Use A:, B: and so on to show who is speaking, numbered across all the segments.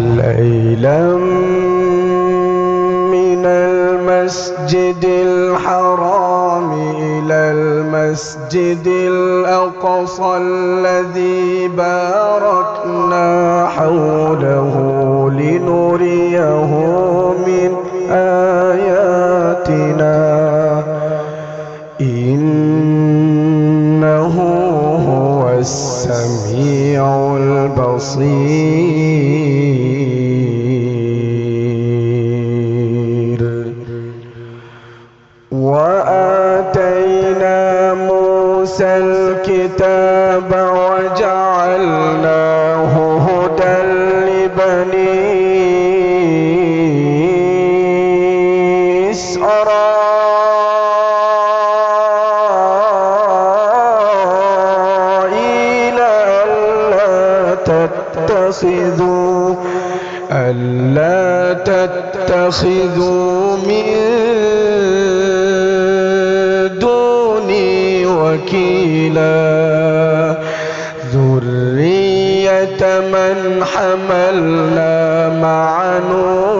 A: ليلا من المسجد الحرام إلى المسجد الأقصى الذي باركنا حوله لنريه من آياتنا إنه هو السميع البصير. وآتينا موسى الكتاب وجعلناه هدى لبني إسرائيل ألا تتخذوا من دوني وكيلا ذرية من حملنا مع نوح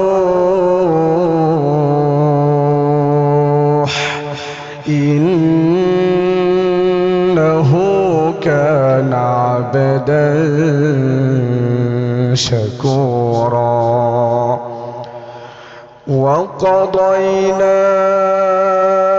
A: إنه كان عبدا شكورا. وقضينا